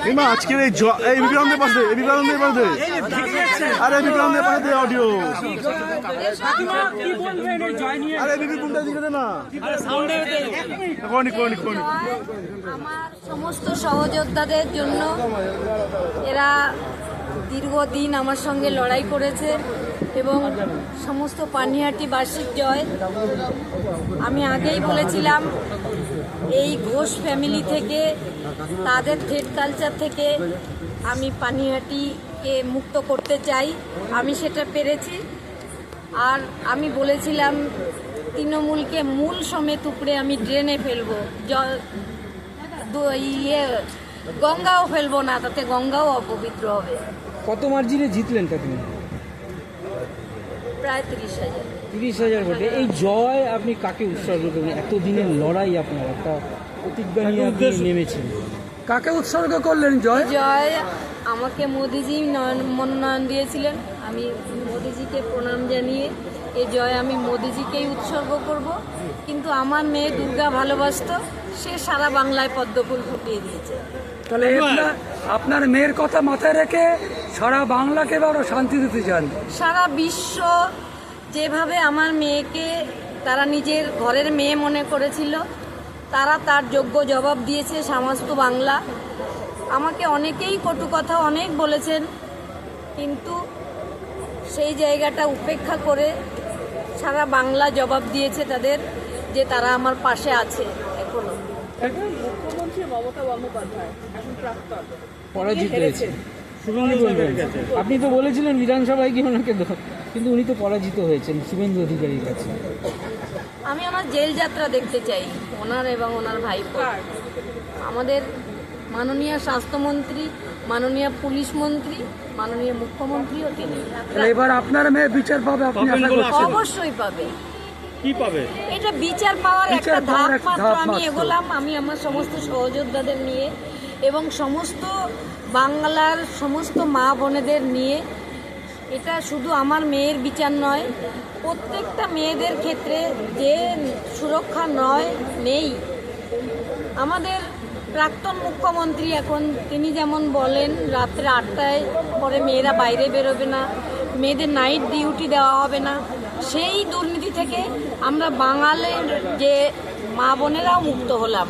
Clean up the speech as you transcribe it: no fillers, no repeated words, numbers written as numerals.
এমা আজকের এই বিক্রান্তের পাশে আরে বিক্রান্তের পাশে দে অডিও আরে বিবি কোনটা দিকে দে না কোনি আমার সমস্ত সহযোদ্ধাদের জন্য এরা দীর্ঘদিন আমার সঙ্গে লড়াই করেছে এবং সমস্ত পানিহাটিবাসীর জয়। আমি আগেই বলেছিলাম এই ঘোষ ফ্যামিলি থেকে, তাদের থ্রেড কালচার থেকে আমি পানিহাটিকে মুক্ত করতে চাই। আমি সেটা পেরেছি। আর আমি বলেছিলাম তৃণমূলকে মূল সমেত উপড়ে আমি ড্রেনে ফেলবো, গঙ্গাও ফেলবো না, তাতে গঙ্গাও অপবিত্র হবে। কত মার্জিনে জিতলেন আপনি? প্রায় 30,000। 30,000 ভোটে এই জয় আপনি কাকে উৎসর্গ করবেন? এতদিনের লড়াই আপনার একটা প্রতিজ্ঞা নিয়ে আপনি নেমেছেন, কাকে উৎসর্গ করলেন জয়? জয় আমাকে মোদিজি মনোনয়ন দিয়েছিলেন, আমি মোদিজিকে প্রণাম জানিয়ে এই জয় আমি মোদিজিকেই উৎসর্গ করব। কিন্তু আমার মেয়ে দুর্গা ভালোবাসত, সে সারা বাংলায় পদ্মফুল ফুটিয়ে দিয়েছে। তাহলে আপনার মেয়ের কথা মাথায় রেখে সারা বাংলাকে আরো শান্তি দিতে চান? সারা বিশ্ব যেভাবে আমার মেয়েকে তারা নিজের ঘরের মেয়ে মনে করেছিল, তারা তার যোগ্য জবাব দিয়েছে সমস্ত বাংলা। আমাকে অনেকেই কটু কথা অনেক বলেছেন, কিন্তু সেই জায়গাটা উপেক্ষা করে সারা বাংলা জবাব দিয়েছে তাদের, যে তারা আমার পাশে আছে এখনো। মুখ্যমন্ত্রী মমতা বন্দ্যোপাধ্যায় এখন প্রাক্তন পরাজিত হয়েছে, আপনি তো বলেছিলেন বিধানসভায় কি ওনাকে, কিন্তু উনি তো পরাজিত হয়েছেন শুভেন্দু অধিকারীর কাছে। আমি আমার জেল যাত্রা দেখতে চাই, ওনার এবং ওনার ভাইপো। আমাদের মাননীয় স্বাস্থ্যমন্ত্রী, মাননীয় পুলিশ মন্ত্রী, মাননীয় মুখ্যমন্ত্রীও তিনি। এবার আপনার মেয়ে বিচার পাবে? অবশ্যই পাবে। কি পাবে? এটা বিচার পাওয়ার একটা ধাপ মাত্র আমি এগোলাম। আমি আমার সমস্ত সহযোদ্ধাদের নিয়ে এবং সমস্ত বাংলার সমস্ত মা বোনেদের নিয়ে। এটা শুধু আমার মেয়ের বিচার নয়, প্রত্যেকটা মেয়েদের ক্ষেত্রে যে সুরক্ষা নেই। আমাদের প্রাক্তন মুখ্যমন্ত্রী এখন তিনি যেমন বলেন রাত্রে 8টায় পরে মেয়েরা বাইরে বেরোবে না, মেয়েদের নাইট ডিউটি দেওয়া হবে না, সেই দুর্নীতি থেকে আমরা বাঙালির যে মা বোনেরাও মুক্ত হলাম।